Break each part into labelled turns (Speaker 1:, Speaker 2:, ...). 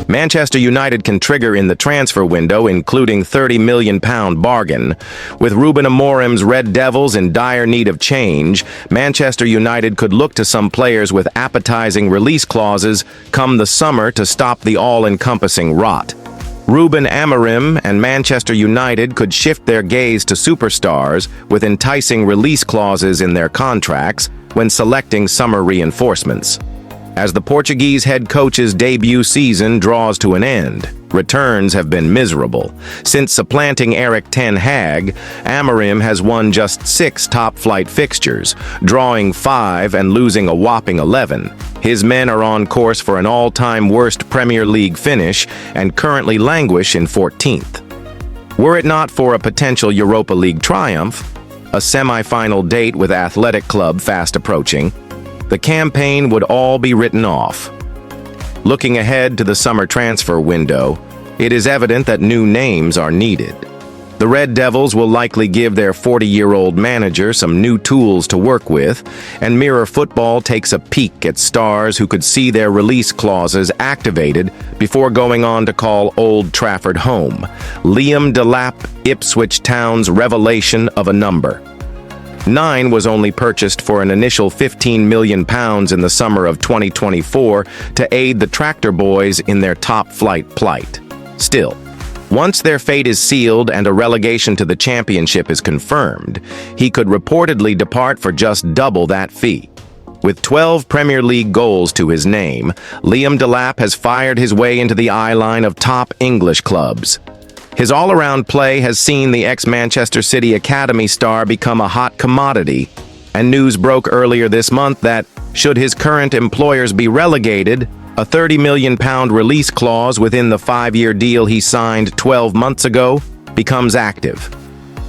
Speaker 1: Manchester United can trigger in the transfer window, including £30 million bargain. With Ruben Amorim's Red Devils in dire need of change, Manchester United could look to some players with appetizing release clauses come the summer to stop the all-encompassing rot. Ruben Amorim and Manchester United could shift their gaze to superstars with enticing release clauses in their contracts when selecting summer reinforcements. As the Portuguese head coach's debut season draws to an end, returns have been miserable. Since supplanting Erik Ten Hag, Amorim has won just 6 top-flight fixtures, drawing 5 and losing a whopping 11. His men are on course for an all-time worst Premier League finish and currently languish in 14th. Were it not for a potential Europa League triumph, a semi-final date with Athletic Club fast approaching, the campaign would all be written off. Looking ahead to the summer transfer window, it is evident that new names are needed. The Red Devils will likely give their 40-year-old manager some new tools to work with, and Mirror Football takes a peek at stars who could see their release clauses activated before going on to call Old Trafford home. Liam Delap, Ipswich Town's revelation of a number. 9 was only purchased for an initial £15 million in the summer of 2024 to aid the Tractor Boys in their top-flight plight. Still, once their fate is sealed and a relegation to the Championship is confirmed, he could reportedly depart for just double that fee. With 12 Premier League goals to his name, Liam Delap has fired his way into the eye line of top English clubs. His all-around play has seen the ex-Manchester City Academy star become a hot commodity, and news broke earlier this month that, should his current employers be relegated, a £30 million release clause within the 5-year deal he signed 12 months ago becomes active.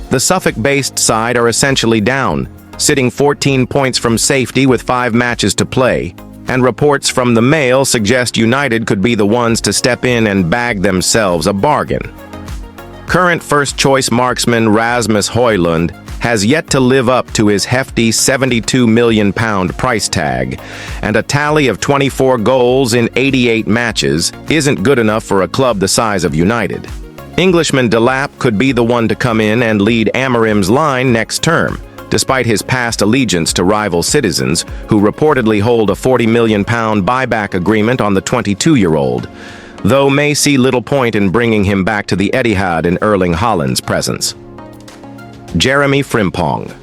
Speaker 1: The Suffolk-based side are essentially down, sitting 14 points from safety with 5 matches to play, and reports from the Mail suggest United could be the ones to step in and bag themselves a bargain. Current first-choice marksman Rasmus Højlund has yet to live up to his hefty £72 million price tag, and a tally of 24 goals in 88 matches isn't good enough for a club the size of United. Englishman Delap could be the one to come in and lead Amorim's line next term, despite his past allegiance to rival Citizens, who reportedly hold a £40 million buyback agreement on the 22-year-old. Though may see little point in bringing him back to the Etihad in Erling Haaland's presence. Jeremy Frimpong.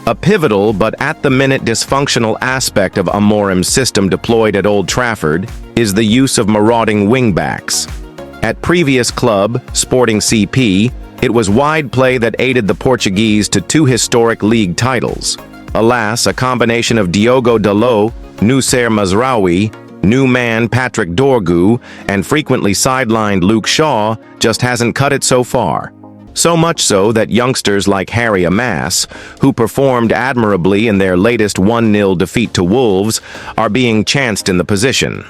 Speaker 1: A pivotal but at-the-minute dysfunctional aspect of Amorim's system deployed at Old Trafford is the use of marauding wingbacks. At previous club, Sporting CP, it was wide play that aided the Portuguese to 2 historic league titles. Alas, a combination of Diogo Dalot, Noussair Mazraoui, new man Patrick Dorgu, and frequently sidelined Luke Shaw just hasn't cut it so far. So much so that youngsters like Harry Maguire, who performed admirably in their latest 1-0 defeat to Wolves, are being chanced in the position.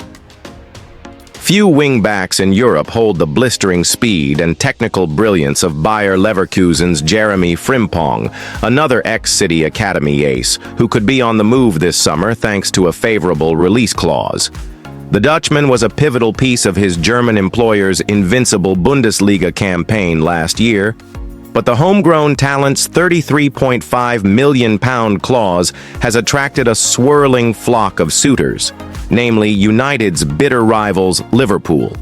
Speaker 1: Few wingbacks in Europe hold the blistering speed and technical brilliance of Bayer Leverkusen's Jeremy Frimpong, another ex-City Academy ace, who could be on the move this summer thanks to a favorable release clause. The Dutchman was a pivotal piece of his German employer's invincible Bundesliga campaign last year, but the homegrown talent's £33.5 million clause has attracted a swirling flock of suitors, namely United's bitter rivals Liverpool.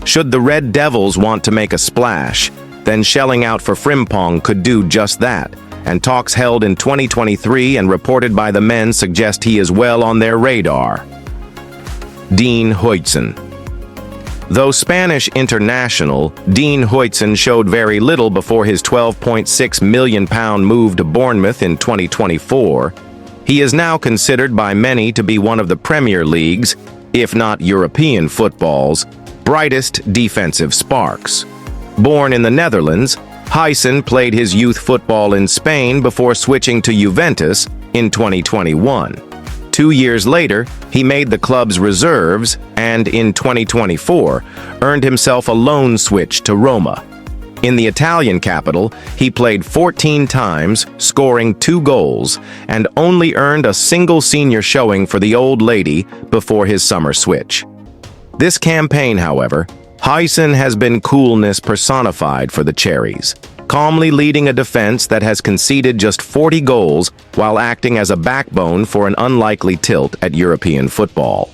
Speaker 1: Should the Red Devils want to make a splash, then shelling out for Frimpong could do just that, and talks held in 2023 and reported by the men suggest he is well on their radar. Dean Huijsen. Though Spanish international, Dean Huijsen showed very little before his £12.6 million move to Bournemouth in 2024, he is now considered by many to be one of the Premier League's, if not European football's, brightest defensive sparks. Born in the Netherlands, Huijsen played his youth football in Spain before switching to Juventus in 2021. 2 years later, he made the club's reserves and, in 2024, earned himself a loan switch to Roma. In the Italian capital, he played 14 times, scoring 2 goals, and only earned a single senior showing for the Old Lady before his summer switch. This campaign, however, Huijsen has been coolness personified for the Cherries, calmly leading a defense that has conceded just 40 goals while acting as a backbone for an unlikely tilt at European football.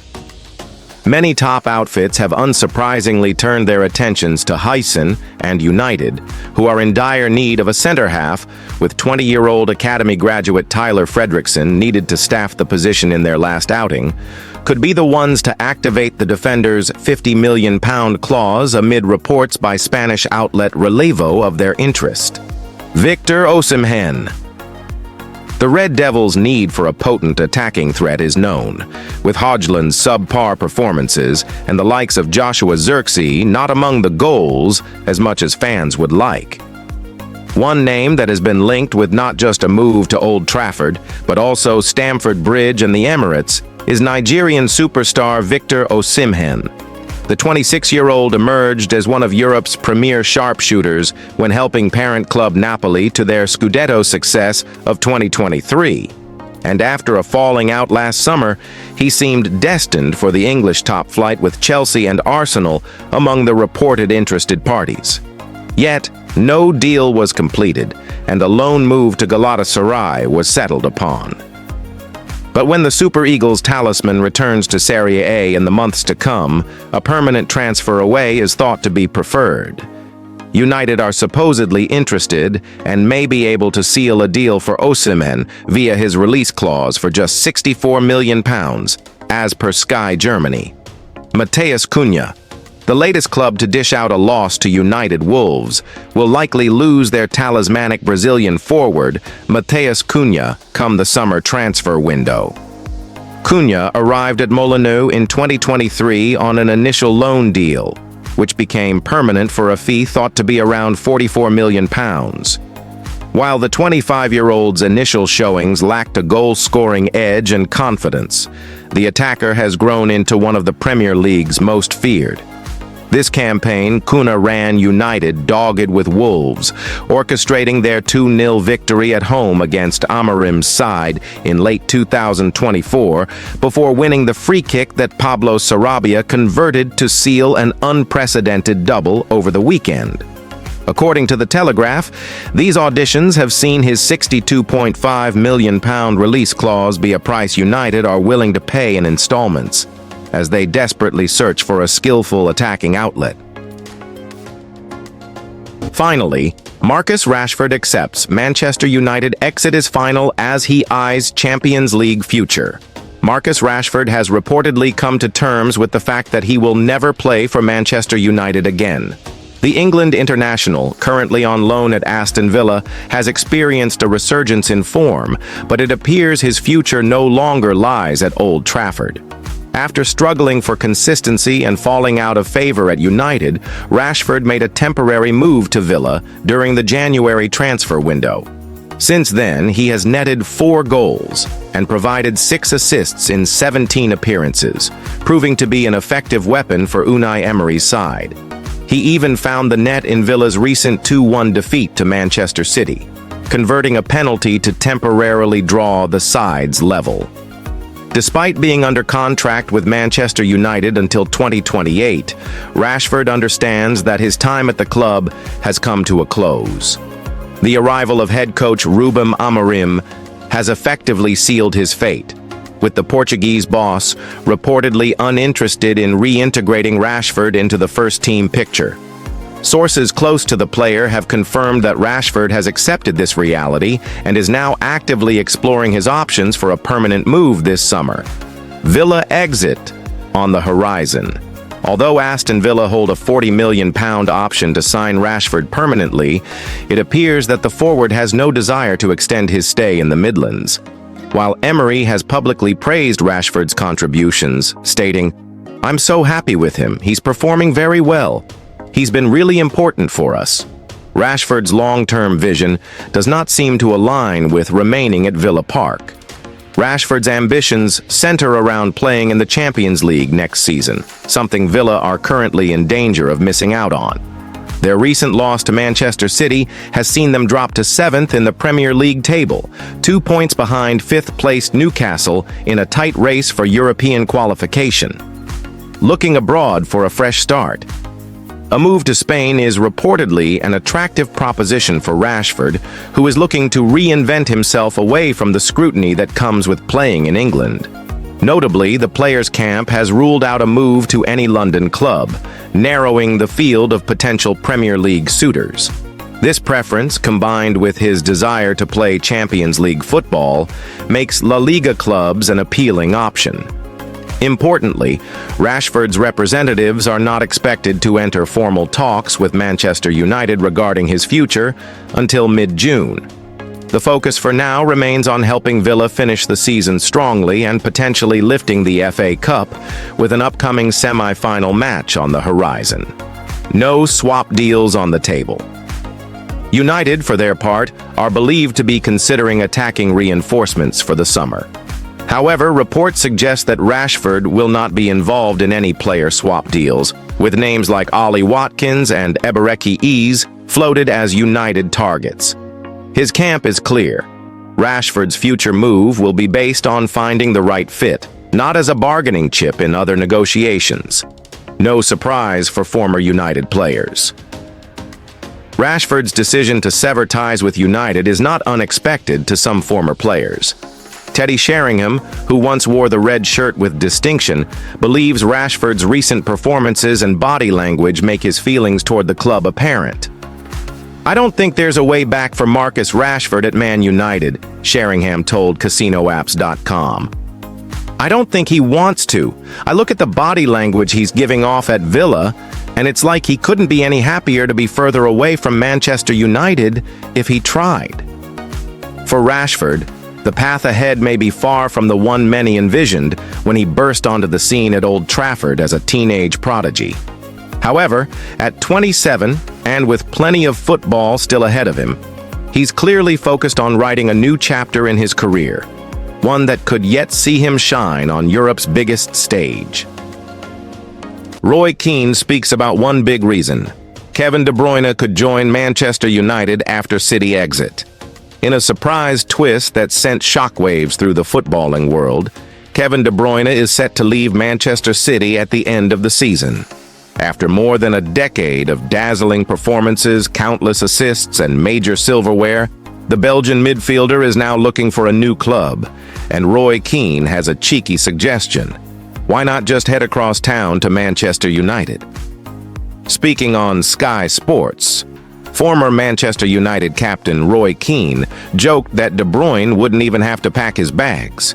Speaker 1: Many top outfits have unsurprisingly turned their attentions to Huijsen and United, who are in dire need of a center-half, with 20-year-old academy graduate Tyler Fredrickson needed to staff the position in their last outing, could be the ones to activate the defender's £50 million clause amid reports by Spanish outlet Relevo of their interest. Victor Osimhen. The Red Devils' need for a potent attacking threat is known, with Højlund's subpar performances and the likes of Joshua Zirkzee not among the goals as much as fans would like. One name that has been linked with not just a move to Old Trafford, but also Stamford Bridge and the Emirates, is Nigerian superstar Victor Osimhen. The 26-year-old emerged as one of Europe's premier sharpshooters when helping parent club Napoli to their Scudetto success of 2023. And after a falling out last summer, he seemed destined for the English top flight with Chelsea and Arsenal among the reported interested parties. Yet, no deal was completed, and a loan move to Galatasaray was settled upon. But when the Super Eagles talisman returns to Serie A in the months to come, a permanent transfer away is thought to be preferred. United are supposedly interested and may be able to seal a deal for Osimhen via his release clause for just £64 million, as per Sky Germany. Matheus Cunha, the latest club to dish out a loss to United Wolves, will likely lose their talismanic Brazilian forward, Matheus Cunha, come the summer transfer window. Cunha arrived at Molineux in 2023 on an initial loan deal, which became permanent for a fee thought to be around £44 million. While the 25-year-old's initial showings lacked a goal-scoring edge and confidence, the attacker has grown into one of the Premier League's most feared. This campaign, Cunha ran United dogged with Wolves, orchestrating their 2-0 victory at home against Amorim's side in late 2024, before winning the free kick that Pablo Sarabia converted to seal an unprecedented double over the weekend. According to The Telegraph, these auditions have seen his £62.5 million release clause be a price United are willing to pay in installments, as they desperately search for a skillful attacking outlet. Finally, Marcus Rashford accepts Manchester United exit final as he eyes Champions League future. Marcus Rashford has reportedly come to terms with the fact that he will never play for Manchester United again. The England international, currently on loan at Aston Villa, has experienced a resurgence in form, but it appears his future no longer lies at Old Trafford. After struggling for consistency and falling out of favor at United, Rashford made a temporary move to Villa during the January transfer window. Since then, he has netted 4 goals and provided 6 assists in 17 appearances, proving to be an effective weapon for Unai Emery's side. He even found the net in Villa's recent 2-1 defeat to Manchester City, converting a penalty to temporarily draw the sides level. Despite being under contract with Manchester United until 2028, Rashford understands that his time at the club has come to a close. The arrival of head coach Ruben Amorim has effectively sealed his fate, with the Portuguese boss reportedly uninterested in reintegrating Rashford into the first-team picture. Sources close to the player have confirmed that Rashford has accepted this reality and is now actively exploring his options for a permanent move this summer. Villa exit on the horizon. Although Aston Villa hold a £40 million option to sign Rashford permanently, it appears that the forward has no desire to extend his stay in the Midlands. While Emery has publicly praised Rashford's contributions, stating, "I'm so happy with him, he's performing very well. He's been really important for us." Rashford's long-term vision does not seem to align with remaining at Villa Park. Rashford's ambitions center around playing in the Champions League next season, something Villa are currently in danger of missing out on. Their recent loss to Manchester City has seen them drop to 7th in the Premier League table, 2 points behind 5th-placed Newcastle in a tight race for European qualification. looking abroad for a fresh start. A move to Spain is reportedly an attractive proposition for Rashford, who is looking to reinvent himself away from the scrutiny that comes with playing in England. Notably, the players' camp has ruled out a move to any London club, narrowing the field of potential Premier League suitors. This preference, combined with his desire to play Champions League football, makes La Liga clubs an appealing option. Importantly, Rashford's representatives are not expected to enter formal talks with Manchester United regarding his future until mid-June. The focus for now remains on helping Villa finish the season strongly and potentially lifting the FA Cup with an upcoming semi-final match on the horizon. No swap deals on the table. United, for their part, are believed to be considering attacking reinforcements for the summer. However, reports suggest that Rashford will not be involved in any player swap deals, with names like Ollie Watkins and Ebereki Eze floated as United targets. His camp is clear. Rashford's future move will be based on finding the right fit, not as a bargaining chip in other negotiations. No surprise for former United players. Rashford's decision to sever ties with United is not unexpected to some former players. Teddy Sheringham, who once wore the red shirt with distinction, believes Rashford's recent performances and body language make his feelings toward the club apparent. "I don't think there's a way back for Marcus Rashford at Man United," Sheringham told CasinoApps.com. "I don't think he wants to. I look at the body language he's giving off at Villa, and it's like he couldn't be any happier to be further away from Manchester United if he tried." For Rashford, the path ahead may be far from the one many envisioned when he burst onto the scene at Old Trafford as a teenage prodigy. However, at 27, and with plenty of football still ahead of him, he's clearly focused on writing a new chapter in his career, one that could yet see him shine on Europe's biggest stage. Roy Keane speaks about one big reason: Kevin De Bruyne could join Manchester United after City exit. In a surprise twist that sent shockwaves through the footballing world, Kevin De Bruyne is set to leave Manchester City at the end of the season. After more than a decade of dazzling performances, countless assists, and major silverware, the Belgian midfielder is now looking for a new club, and Roy Keane has a cheeky suggestion. Why not just head across town to Manchester United? Speaking on Sky Sports, former Manchester United captain Roy Keane joked that De Bruyne wouldn't even have to pack his bags.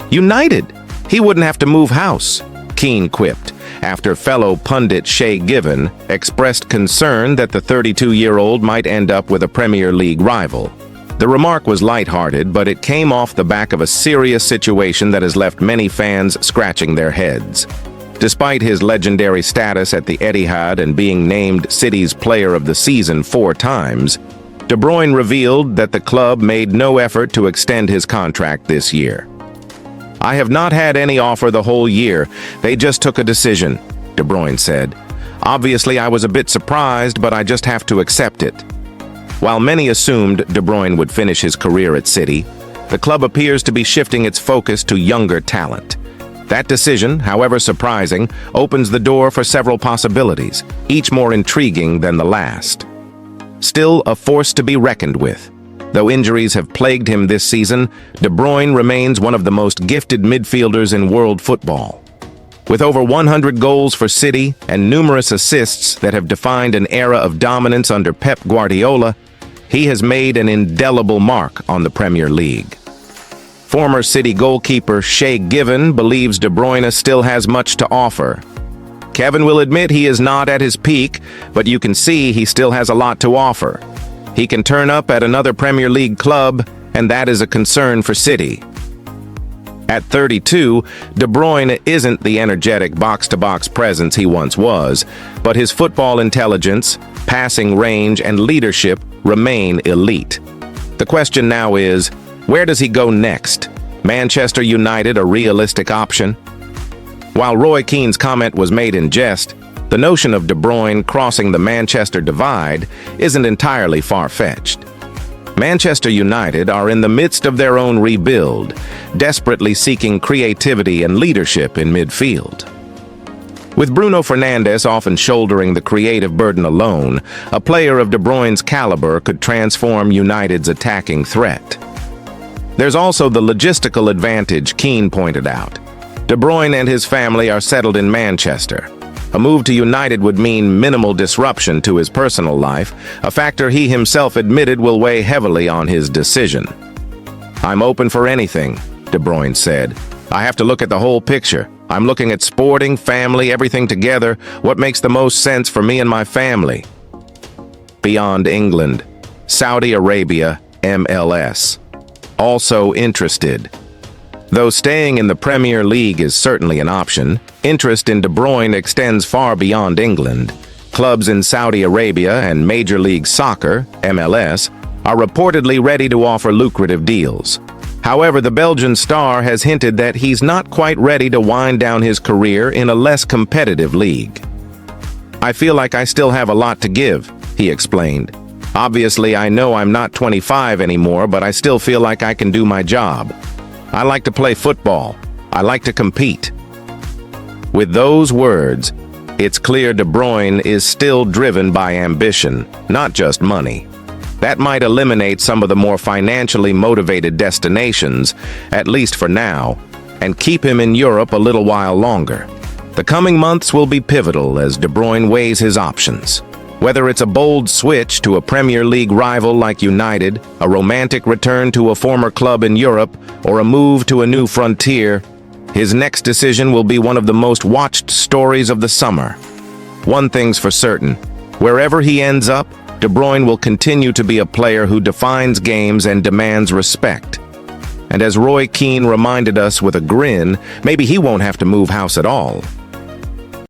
Speaker 1: "United! He wouldn't have to move house," Keane quipped, after fellow pundit Shay Given expressed concern that the 32-year-old might end up with a Premier League rival. The remark was lighthearted, but it came off the back of a serious situation that has left many fans scratching their heads. Despite his legendary status at the Etihad and being named City's Player of the Season 4 times, De Bruyne revealed that the club made no effort to extend his contract this year. "I have not had any offer the whole year. They just took a decision," De Bruyne said. "Obviously, I was a bit surprised, but I just have to accept it." While many assumed De Bruyne would finish his career at City, the club appears to be shifting its focus to younger talent. That decision, however surprising, opens the door for several possibilities, each more intriguing than the last. Still a force to be reckoned with. Though injuries have plagued him this season, De Bruyne remains one of the most gifted midfielders in world football. With over 100 goals for City and numerous assists that have defined an era of dominance under Pep Guardiola, he has made an indelible mark on the Premier League. Former City goalkeeper Shay Given believes De Bruyne still has much to offer. Kevin will admit he is not at his peak, but you can see he still has a lot to offer. He can turn up at another Premier League club, and that is a concern for City. At 32, De Bruyne isn't the energetic box-to-box presence he once was, but his football intelligence, passing range, and leadership remain elite. The question now is, where does he go next? Manchester United a realistic option? While Roy Keane's comment was made in jest, the notion of De Bruyne crossing the Manchester divide isn't entirely far-fetched. Manchester United are in the midst of their own rebuild, desperately seeking creativity and leadership in midfield. With Bruno Fernandes often shouldering the creative burden alone, a player of De Bruyne's caliber could transform United's attacking threat. There's also the logistical advantage Keane pointed out. De Bruyne and his family are settled in Manchester. A move to United would mean minimal disruption to his personal life, a factor he himself admitted will weigh heavily on his decision. "I'm open for anything," De Bruyne said. "I have to look at the whole picture. I'm looking at sporting, family, everything together, what makes the most sense for me and my family." Beyond England, Saudi Arabia, MLS. Also interested. Though staying in the Premier League is certainly an option, interest in De Bruyne extends far beyond England. Clubs in Saudi Arabia and Major League Soccer, MLS, are reportedly ready to offer lucrative deals. However, the Belgian star has hinted that he's not quite ready to wind down his career in a less competitive league. "I feel like I still have a lot to give," he explained. "Obviously, I know I'm not 25 anymore, but I still feel like I can do my job. I like to play football. I like to compete." With those words, it's clear De Bruyne is still driven by ambition, not just money. That might eliminate some of the more financially motivated destinations, at least for now, and keep him in Europe a little while longer. The coming months will be pivotal as De Bruyne weighs his options. Whether it's a bold switch to a Premier League rival like United, a romantic return to a former club in Europe, or a move to a new frontier, his next decision will be one of the most watched stories of the summer. One thing's for certain, wherever he ends up, De Bruyne will continue to be a player who defines games and demands respect. And as Roy Keane reminded us with a grin, maybe he won't have to move house at all.